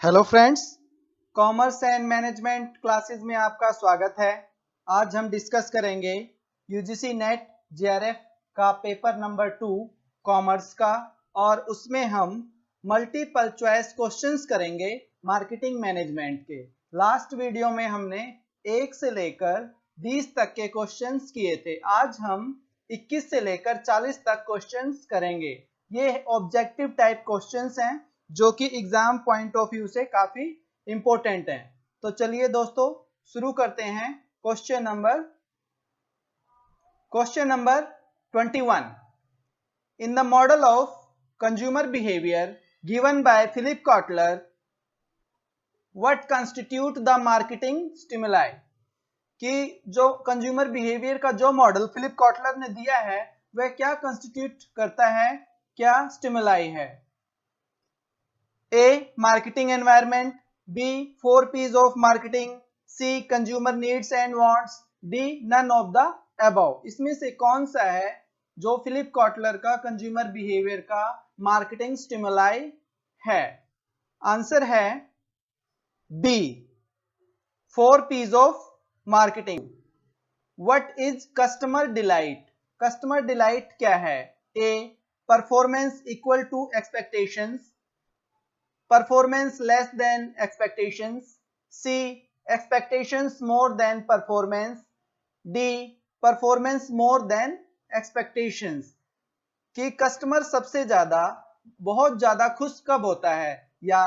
Hello friends, commerce and management classes में आपका स्वागत है। आज हम डिस्कस करेंगे यूजीसी नेट जेआरएफ का पेपर नंबर 2 कॉमर्स का, और उसमें हम मल्टीपल चॉइस क्वेश्चंस करेंगे मार्केटिंग मैनेजमेंट के। लास्ट वीडियो में हमने 1 से लेकर 20 तक के क्वेश्चंस किए थे। आज हम 21 से लेकर 40 तक क्वेश्चंस करेंगे। ये ऑब्जेक्टिव टाइप क्वेश्चंस हैं जो कि एग्जाम पॉइंट ऑफ व्यू से काफी इंपॉर्टेंट है। तो चलिए दोस्तों शुरू करते हैं। Question number 21। In the model of consumer behaviour given by Philip Kotler, what constitute the marketing stimuli. कि जो कंज्यूमर बिहेवियर का जो मॉडल फिलिप कॉटलर ने दिया है वह क्या कंस्टिट्यूट करता है, क्या स्टिमुलाई है। A. Marketing environment, B. 4 P's of marketing, C. Consumer needs and wants, D. None of the above। इसमें से कौन सा है जो फिलिप कॉटलर का कंज्यूमर बिहेवियर का मार्केटिंग स्टिमुलाई है। आंसर है B. 4 P's of marketing। What is customer delight? Customer delight क्या है। A. Performance equal to expectations, performance less than expectations, C. expectations more than performance, D. performance more than expectations। कि customer सबसे ज्यादा बहुत ज्यादा खुश कब होता है, या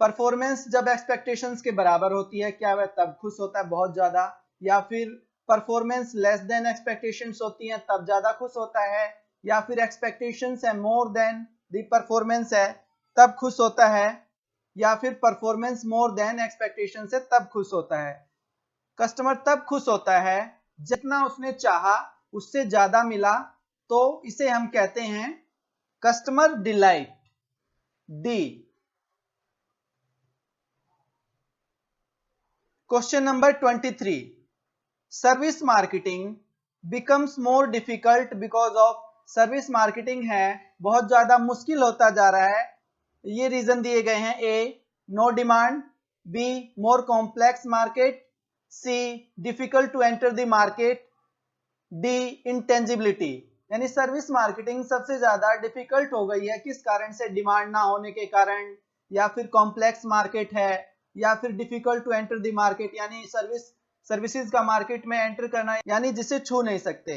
परफॉर्मेंस जब एक्सपेक्टेशंस के बराबर होती है क्या वह तब खुश होता है बहुत ज्यादा, या फिर परफॉर्मेंस लेस देन एक्सपेक्टेशंस होती हैं तब ज्यादा खुश होता है, या फिर एक्सपेक्टेशंस है मोर देन द परफॉर्मेंस है तब खुश होता है, या फिर परफॉर्मेंस मोर देन एक्सपेक्टेशन से तब खुश होता है। कस्टमर तब खुश होता है जितना उसने चाहा उससे ज्यादा मिला, तो इसे हम कहते हैं customer delight. D. Question number 23। Service marketing becomes more difficult because of. Service marketing है बहुत ज्यादा मुश्किल होता जा रहा है। ये रीजन दिए गए हैं। A. No demand, B. More complex market, C. Difficult to enter the market, D. Intangibility. यानी सर्विस मार्केटिंग सबसे ज्यादा डिफिकल्ट हो गई है किस कारण से, डिमांड ना होने के कारण, या फिर कॉम्प्लेक्स मार्केट है, या फिर difficult to enter the market यानी सर्विसेज का मार्केट में एंटर करना यानी जिसे छू नहीं सकते।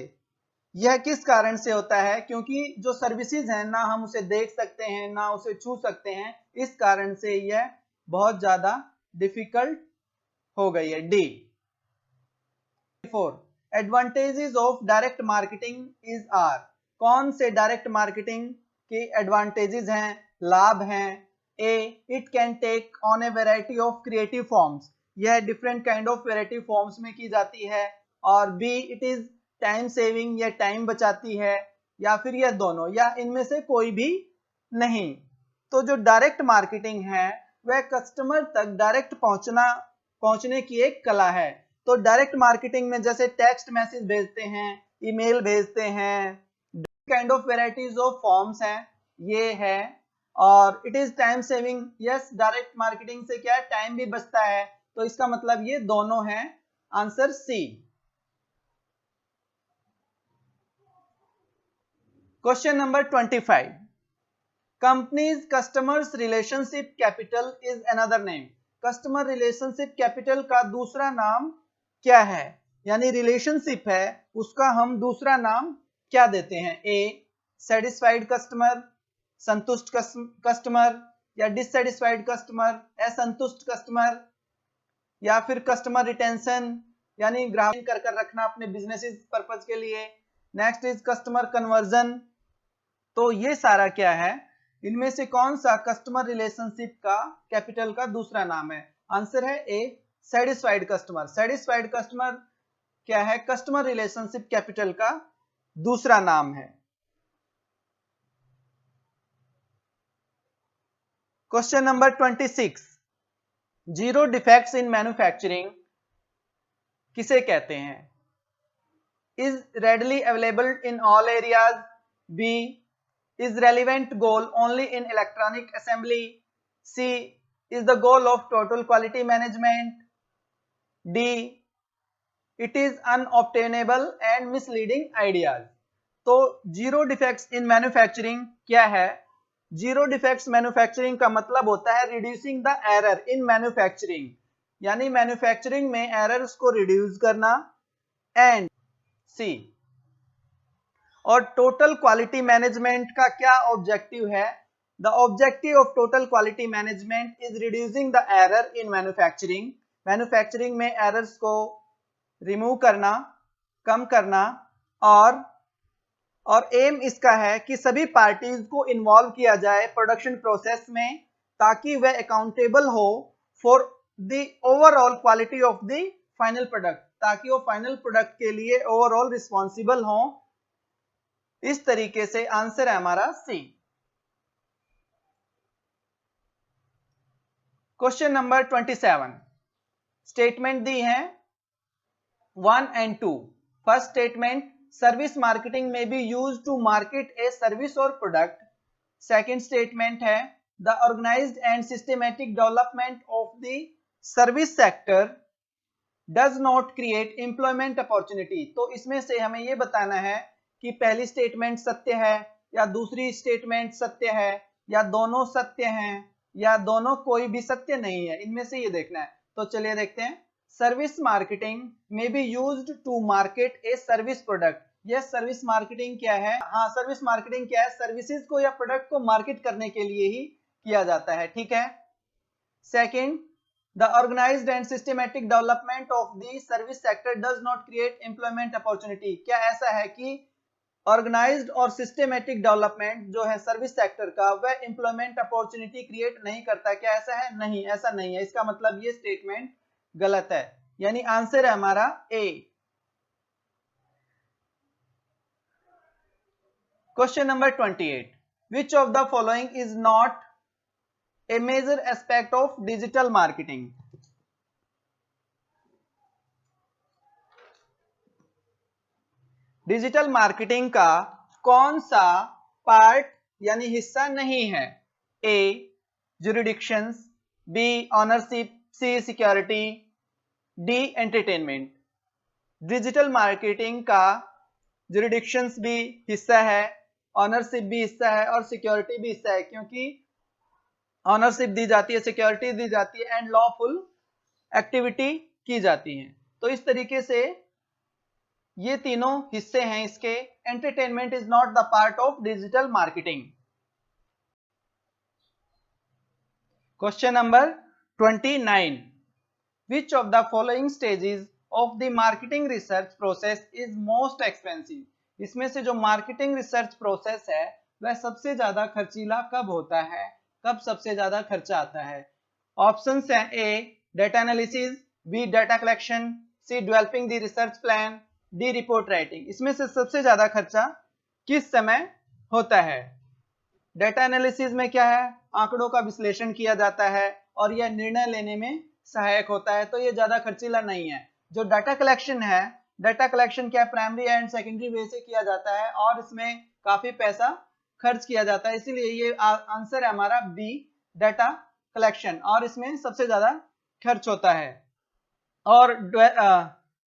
यह किस कारण से होता है, क्योंकि जो सर्विसेज है ना हम उसे देख सकते हैं ना उसे छू सकते हैं, इस कारण से यह बहुत ज्यादा डिफिकल्ट हो गई है। D. 4. Advantages of direct marketing is are. कौन से डायरेक्ट मार्केटिंग के एडवांटेजेस हैं, लाभ हैं। A. It can take on a variety of creative forms. यह different kind of variety forms में की जाती है। और B. It is time saving, यह टाइम बचाती है, या फिर यह दोनों, या इनमें से कोई भी नहीं। तो जो डायरेक्ट मार्केटिंग है वह कस्टमर तक डायरेक्ट पहुंचने की एक कला है। तो डायरेक्ट मार्केटिंग में जैसे टेक्स्ट मैसेज भेजते हैं, ईमेल भेजते हैं, kind of varieties of forms हैं, ये है। और it is time saving, yes direct marketing से क्या है, टाइम भी बचता है, तो इसका मतलब ये दोनों है। Answer c. Question number 25। Companies customers relationship capital is another name. Customer relationship capital का दूसरा नाम क्या है, यानी रिलेशनशिप है उसका हम दूसरा नाम क्या देते हैं। ए. सेटिस्फाइड कस्टमर, संतुष्ट कस्टमर, या डिससेटिस्फाइड कस्टमर, असंतुष्ट कस्टमर, या फिर कस्टमर रिटेंशन यानी ग्राहक कर रखना अपने बिजनेस पर्पज के लिए। Next is customer conversion. तो ये सारा क्या है, इनमें से कौन सा कस्टमर रिलेशनशिप का कैपिटल का दूसरा नाम है। आंसर है A. Satisfied customer. Satisfied customer क्या है, कस्टमर रिलेशनशिप कैपिटल का दूसरा नाम है। Question number 26। Zero defects in manufacturing किसे कहते हैं। Is readily available in all areas, B. is relevant goal only in electronic assembly, C. is the goal of total quality management. D. It is unobtainable and misleading ideas. तो zero defects in manufacturing क्या है? Zero defects manufacturing का मतलब होता है reducing the error in manufacturing, यानी manufacturing में errors को रिड्यूस करना. एंड सी. और टोटल क्वालिटी मैनेजमेंट का क्या ऑब्जेक्टिव है? The objective of total quality management is reducing the error in manufacturing. Manufacturing में एरर्स को रिमूव करना, कम करना, और एम इसका है कि सभी पार्टीज को इन्वॉल्व किया जाए प्रोडक्शन प्रोसेस में, ताकि वह अकाउंटेबल हो for the overall quality of the final product, ताकि वो फाइनल प्रोडक्ट के लिए ओवरऑल रिस्पॉन्सिबल हो. इस तरीके से आंसर है हमारा सी. Question number 27. स्टेटमेंट दी है 1 and 2. First statement, service marketing में be used to market a service और प्रोडक्ट. सेकंड स्टेटमेंट है the organised and systematic development of the service sector does not create employment opportunity. तो इसमें से हमें यह बताना है कि पहली स्टेटमेंट सत्य है या दूसरी स्टेटमेंट सत्य है, या दोनों सत्य हैं, या दोनों कोई भी सत्य नहीं है. इनमें से ये देखना है. तो चलिए देखते हैं. सर्विस मार्केटिंग में be used to market a service product. यह सर्विस मार्केटिंग क्या है? हाँ, सर्विस मार्केटिंग क्या है? सर्विसेज को या प्रोडक्ट को मार्केट करने के लिए ही किया जाता है. ठीक है. Second, the organised and systematic development of the service sector does not create employment opportunity. क्या ऐसा है कि ऑर्गेनाइज्ड और सिस्टमैटिक डेवलपमेंट जो है सर्विस सेक्टर का, वह एम्प्लॉयमेंट अपॉर्चुनिटी क्रिएट नहीं करता? क्या ऐसा है? नहीं, ऐसा नहीं है. इसका मतलब ये स्टेटमेंट गलत है, यानी आंसर है हमारा A. Question number 28. Which of the following is not a major aspect of digital marketing. Digital marketing का कौन सा पार्ट यानी हिस्सा नहीं है? A. Jurisdictions, B. Ownership, C. Security, D. Entertainment. Digital marketing का जुरिडिक्शंस भी हिस्सा है, ऑनरशिप भी हिस्सा है और सिक्योरिटी भी हिस्सा है, क्योंकि ऑनरशिप दी जाती है, सिक्योरिटी दी जाती है एंड लॉफुल एक्टिविटी की जाती है. तो इस तरीके से ये तीनों हिस्से हैं इसके. Entertainment is not the part of digital marketing. Question number 29. Which of the following stages of the marketing research process is most expensive? इसमें से जो मार्केटिंग रिसर्च प्रोसेस है वह सबसे ज्यादा खर्चीला कब होता है? कब सबसे ज्यादा खर्चा आता है? ऑप्शंस हैं A. Data analysis, B. Data collection, C. Developing the research plan, D. Report writing. इसमें से सबसे ज्यादा खर्चा किस समय होता है? डेटा एनालिसिस में क्या है? आंकड़ों का विश्लेषण किया जाता है और यह निर्णय लेने में सहायक होता है, तो ये ज्यादा खर्चीला नहीं है. जो डाटा कलेक्शन है, डाटा कलेक्शन क्या प्राइमरी एंड सेकेंडरी वे से किया जाता है और इसमें काफी पैसा खर्च किया जाता है, इसीलिए ये आंसर है हमारा बी. डाटा कलेक्शन, और इसमें सबसे ज्यादा खर्च होता है. और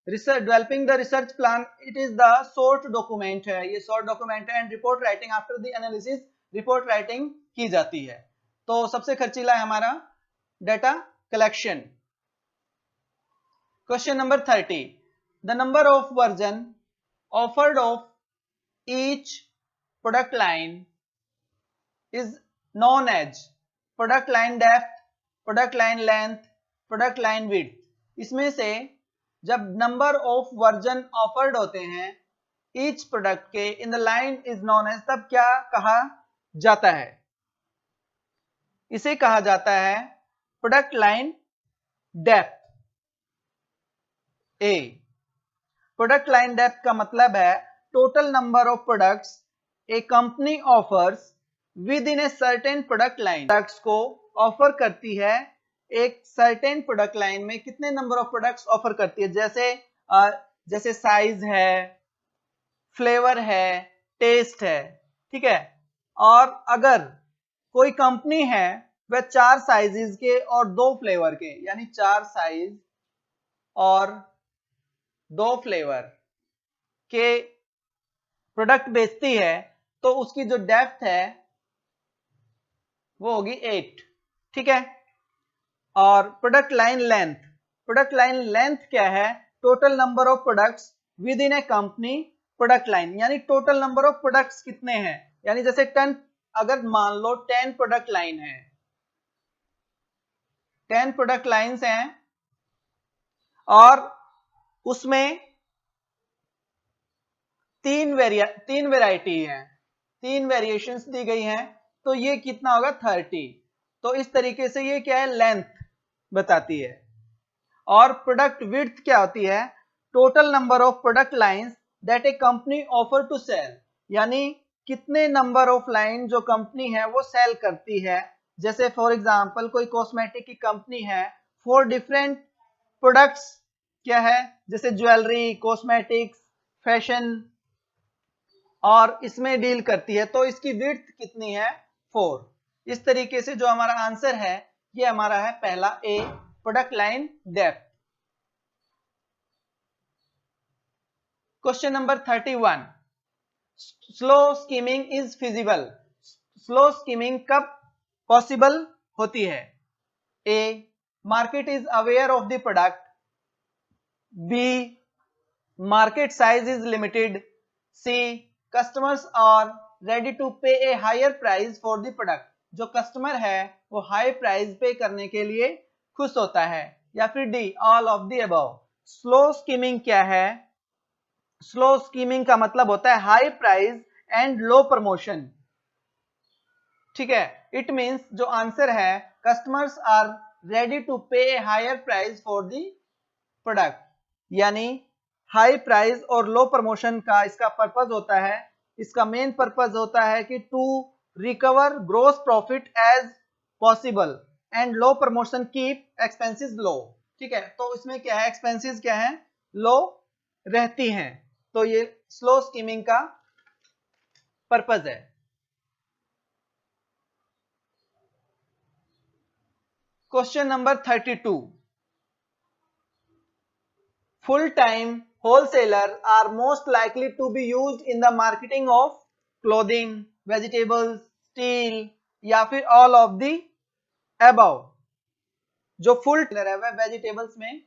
developing the research plan, it is the short document है, ये शॉर्ट डॉक्यूमेंट है. And report writing, after the analysis report writing की जाती है. तो सबसे खर्चीला है हमारा data collection. Question number 30. The number of version offered of each product line is known as product line depth, product line length, product line width. इसमें से जब number of version offered होते हैं each product के in the line is known as, तब क्या कहा जाता है? इसे कहा जाता है प्रोडक्ट लाइन डेप्थ. ए. प्रोडक्ट लाइन डेप्थ का मतलब है total number of products A company offers with in a certain product line. Products को ऑफर करती है एक सर्टेन प्रोडक्ट लाइन में, कितने नंबर ऑफ प्रोडक्ट्स ऑफर करती है? जैसे साइज है, फ्लेवर है, टेस्ट है. ठीक है. और अगर कोई कंपनी है वह 4 साइजेस के और 2 फ्लेवर के, यानी 4 साइज और 2 फ्लेवर के प्रोडक्ट बेचती है तो उसकी जो डेप्थ है वो होगी 8। ठीक है। और प्रोडक्ट लाइन लेंथ क्या है? Total number of products with in A company product line, यानी टोटल नंबर ऑफ प्रोडक्ट्स कितने हैं। यानी जैसे 10, अगर मान लो 10 प्रोडक्ट लाइन है, 10 प्रोडक्ट लाइंस हैं और उसमें 3 वेराइटी है, 3 वेरिएशंस दी गई हैं, तो ये कितना होगा? 30। तो इस तरीके से ये क्या है? लेंथ बताती है। और प्रोडक्ट विड्थ क्या होती है? Total number of product lines that a company offer to sell, यानी कितने नंबर ऑफ लाइन जो कंपनी है वो सेल करती है। जैसे फॉर एग्जांपल कोई कॉस्मेटिक की कंपनी है, 4 डिफरेंट प्रोडक्ट्स क्या है, जैसे ज्वेलरी, कॉस्मेटिक्स, फैशन, और इसमें डील करती है, तो इसकी विड्थ कितनी है? 4। इस तरीके से जो हमारा आंसर है ये हमारा है पहला A, product line depth. Question number 31, slow skimming is feasible. Slow skimming कब पॉसिबल होती है? A, market is aware of the product, B, market size is limited, C, customers are ready to pay a higher price for the product. जो customer है वो high price पे करने के लिए खुश होता है, या फिर d, all of the above. Slow skimming क्या है? स्लो स्कीमिंग का मतलब होता है high price and low promotion. ठीक है। इट मींस जो आंसर है, customers are ready to pay a higher price for the product, यानी हाई प्राइस और लो प्रमोशन का इसका पर्पस होता है, इसका मेन पर्पस होता है कि to recover gross profit as possible and low promotion keep expenses low. ठीक है। तो इसमें क्या है? एक्सपेंसेस क्या है? लो रहती हैं। तो ये स्लो स्कीमिंग का पर्पस है। Question number 32, full-time wholesalers are most likely to be used in the marketing of clothing, vegetables, steel, या फिर all of the above। जो फुल टेलर है वह वेजिटेबल्स में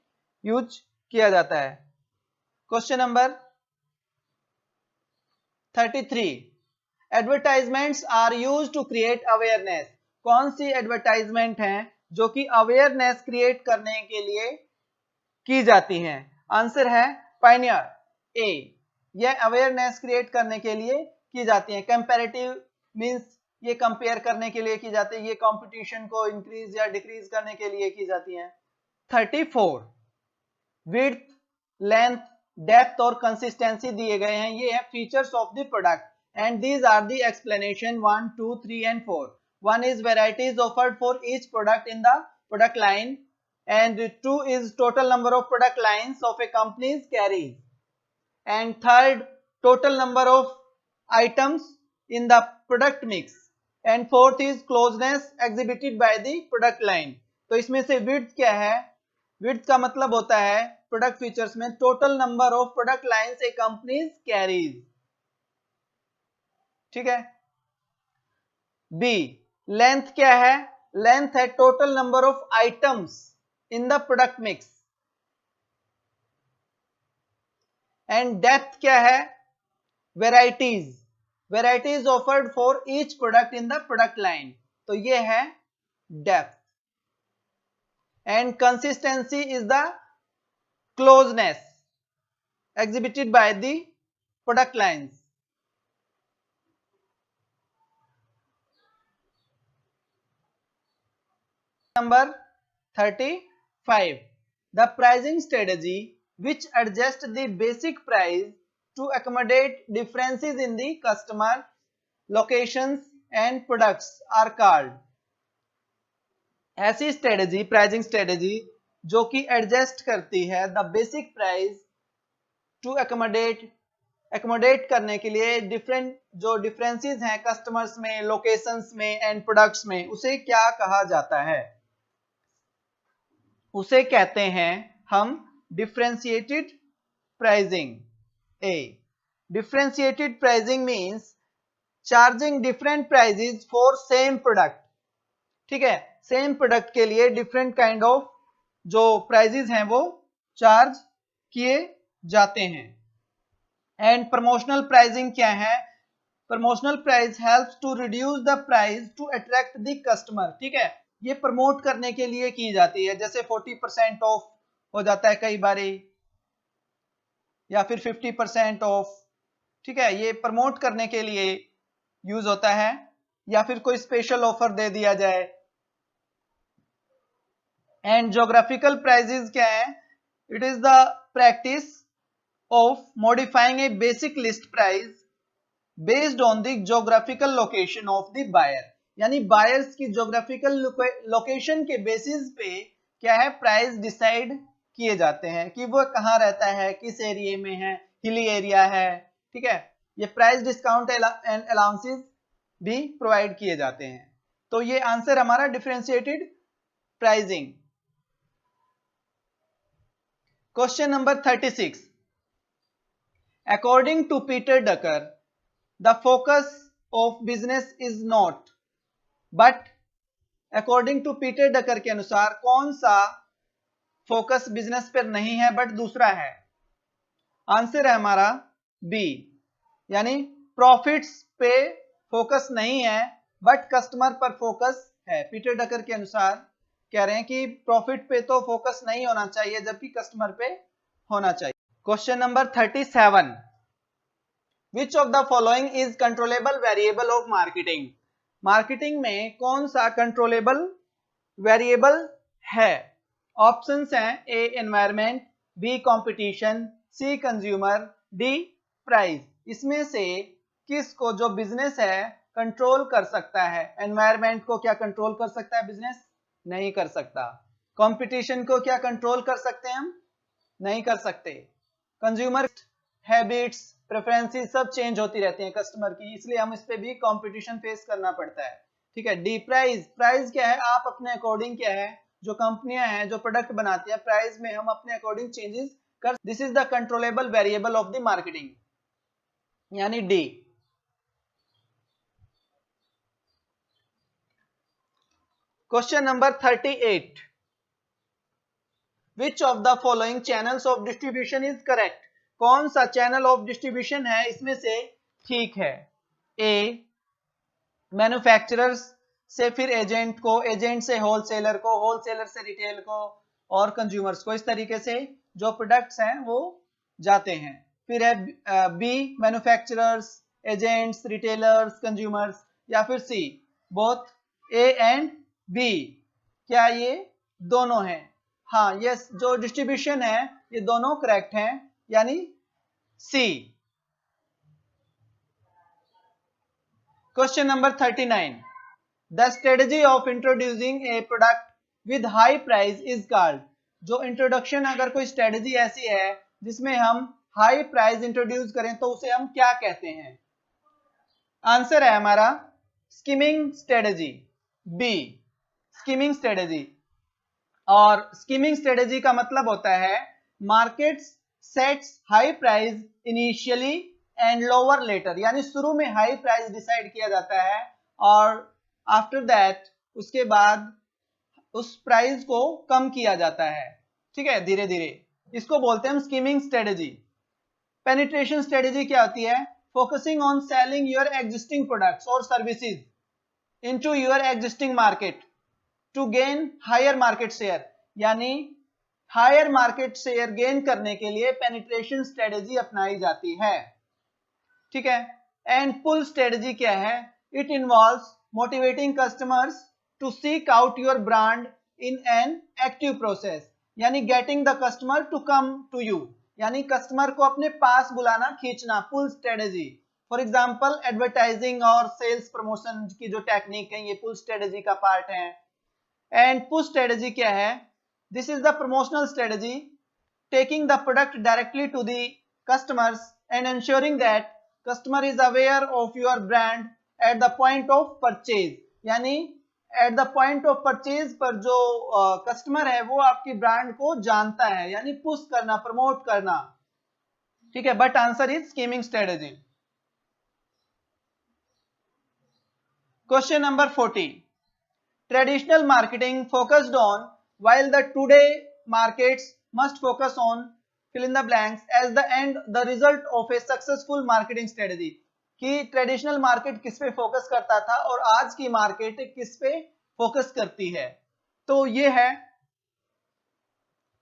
यूज किया जाता है। Question number 33, advertisements are used to create awareness. कौन सी एडवर्टाइजमेंट हैं जो कि अवेयरनेस क्रिएट करने के लिए की जाती हैं? आंसर है पायनियर ए, यह अवेयरनेस क्रिएट करने के लिए की जाती है। कंपैरेटिव मींस ये कंपेयर करने के लिए की जाती है, ये कंपटीशन को इंक्रीज या डिक्रीज करने के लिए की जाती हैं। 34, विड्थ, लेंथ, डेप्थ और कंसिस्टेंसी दिए गए हैं, ये है features of the product and these are the explanation 1, 2, 3 and 4। 1 is varieties offered for each product in the product line, and 2 is total number of product lines of a company's carries, and third, total number of items in the product mix, and fourth is closeness exhibited by the product line। तो इसमें से width क्या है? width का मतलब होता है product features में total number of product lines A companies carries. ठीक है। बी, लेंथ क्या है? लेंथ है total number of items in the product mix. And depth क्या है? Varieties, varieties offered for each product in the product line, तो ये है depth. And consistency is the closeness exhibited by the product lines। Number 35, the pricing strategy which adjusts the basic price to accommodate differences in the customer locations and products are called। ऐसी strategy, pricing strategy जो कि adjust करती है the basic price to accommodate accommodate करने के लिए different जो differences हैं कस्टमर्स में, लोकेशंस में एंड प्रोडक्ट्स में, उसे क्या कहा जाता है? उसे कहते हैं हम differentiated pricing. A, differentiated pricing means charging different prices for same product. ठीक है, सेम प्रोडक्ट के लिए डिफरेंट काइंड ऑफ जो प्राइसेस हैं वो चार्ज किए जाते हैं। एंड प्रमोशनल प्राइसिंग क्या है? Promotional price helps to reduce the price to attract the customer. ठीक है, ये प्रमोट करने के लिए की जाती है, जैसे 40% ऑफ हो जाता है कई बारी, या फिर 50% ऑफ। ठीक है, ये प्रमोट करने के लिए यूज होता है, या फिर कोई स्पेशल ऑफर दे दिया जाए। एंड ज्योग्राफिकल प्राइसेस क्या है? It is the practice of modifying a basic list price based on the geographical location of the buyer. यानी बायर्स की ज्योग्राफिकल लोकेशन के बेसिस पे क्या है, प्राइस डिसाइड किए जाते हैं कि वो कहाँ रहता है, किस एरिया में है, हिली एरिया है। ठीक है, ये प्राइस डिस्काउंट एंड अलाउंसेस भी प्रोवाइड किए जाते हैं। तो ये आंसर हमारा differentiated pricing. Question number 36, according to Peter Drucker the focus of business is not, but according to Peter Drucker के अनुसार कौन सा फोकस बिजनेस पर नहीं है बट दूसरा है? आंसर है हमारा बी, यानी प्रॉफिट्स पे फोकस नहीं है बट कस्टमर पर फोकस है। पीटर डकर के अनुसार कह रहे हैं कि प्रॉफिट पे तो फोकस नहीं होना चाहिए जबकि कस्टमर पे होना चाहिए। Question number 37, which of the following is controllable variable of marketing? Marketing में कौन सा कंट्रोलेबल वेरिएबल है? ऑप्शंस हैं ए एनवायरमेंट, बी कंपटीशन, सी कंज्यूमर, डी प्राइस। इसमें से किसको जो बिजनेस है कंट्रोल कर सकता है? एनवायरमेंट को क्या कंट्रोल कर सकता है बिजनेस? नहीं कर सकता। कंपटीशन को क्या कंट्रोल कर सकते हैं हम? नहीं कर सकते। कंज्यूमर हैबिट्स, प्रेफरेंसेस सब चेंज होती रहती हैं कस्टमर की, इसलिए हम इस पे भी कंपटीशन फेस करना पड़ता है। ठीक है, डी प्राइस। प्राइस क्या है? आप अपने अकॉर्डिंग क्या है, जो कंपनियां हैं जो प्रोडक्ट बनाती है, प्राइस में हम अपने अकॉर्डिंग चेंजेस कर। This is the controllable variable of the marketing, यानी D. Question number 38, which of the following channels of distribution is correct? कौन सा चैनल ऑफ डिस्ट्रीब्यूशन है इसमें से ठीक है? ए मैन्युफैक्चरर्स से फिर एजेंट को, एजेंट से होलसेलर को, होलसेलर से रिटेल को और कंज्यूमर्स को, इस तरीके से जो प्रोडक्ट्स हैं वो जाते हैं। फिर है B manufacturers, agents, retailers, consumers, या फिर C both A and B. क्या ये दोनों हैं? हाँ, यस, जो डिस्ट्रीब्यूशन है ये दोनों करेक्ट हैं, यानी C. Question number 39, the strategy of introducing a product with high price is called. जो इंट्रोडक्शन, अगर कोई स्ट्रेटजी ऐसी है जिसमें हम हाई प्राइस इंट्रोड्यूस करें तो उसे हम क्या कहते हैं? आंसर है हमारा skimming strategy, B skimming strategy. और स्कीमिंग स्ट्रेटजी का मतलब होता है market sets high price initially and lower later, यानी शुरू में हाई प्राइस डिसाइड किया जाता है और आफ्टर दैट उसके बाद उस प्राइस को कम किया जाता है। ठीक है, धीरे धीरे, इसको बोलते हैं हम स्कीमिंग स्ट्रेटजी। पेनिट्रेशन स्ट्रेटजी क्या होती है? Focusing on selling your existing products और services into your existing market to gain higher market share, यानी हायर मार्केट शेयर गेन करने के लिए पेनिट्रेशन स्ट्रेटजी अपनाई जाती है। ठीक है, एंड पुल स्ट्रेटजी क्या है? It involves motivating customers to seek out your brand in an active process, यानी getting the customer to come to you, यानी कस्टमर को अपने पास बुलाना, खींचना, pull strategy. For example advertising और सेल्स प्रमोशन की जो टेक्निक है ये पुल स्ट्रेटजी का पार्ट है। एंड पुश स्ट्रेटजी क्या है? This is the promotional strategy taking the product directly to the customers and ensuring that customer is aware of your brand at the point of purchase. यानी at the point of purchase पर जो customer है वो आपकी brand को जानता है, यानी पुश करना, प्रमोट करना, ठीक है. But answer is skimming strategy. Question number 40. Traditional marketing focused on, while the today markets must focus on fill in the blanks as the end the result of a successful marketing strategy. कि traditional market किस पे focus करता था और आज की market किस पे फोकस करती है. तो ये है,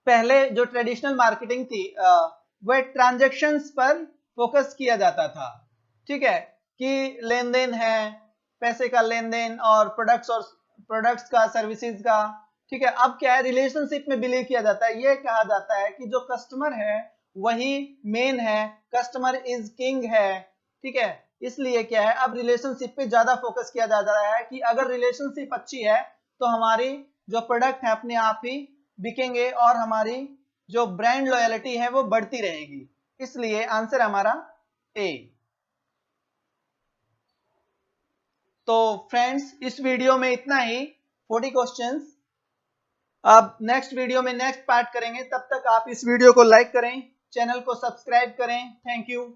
पहले जो ट्रेडिशनल मार्केटिंग थी वह ट्रांजैक्शंस पर फोकस किया जाता था, ठीक है, कि लेन देन है, पैसे का लेन देन और प्रोडक्ट्स का, सर्विसेज का, ठीक है. अब क्या है, रिलेशनशिप में बिलीव किया जाता है. ये कहा जाता है कि जो कस्टमर है वही मेन है, कस्टमर इज किंग है, ठीक है. इसलिए क्या है, अब रिलेशनशिप पे ज्यादा फोकस किया जा रहा है कि अगर रिलेशनशिप अच्छी है तो हमारी जो प्रोडक्ट है अपने आप ही बिकेंगे और हमारी जो ब्रांड लॉयल्टी है वो बढ़ती रहेगी. इसलिए आंसर हमारा ए. तो फ्रेंड्स, इस वीडियो में इतना ही, 40 क्वेश्चंस. अब नेक्स्ट वीडियो में नेक्स्ट पार्ट करेंगे. तब तक आप इस वीडियो को लाइक करें, चैनल को सब्सक्राइब करें. Thank you.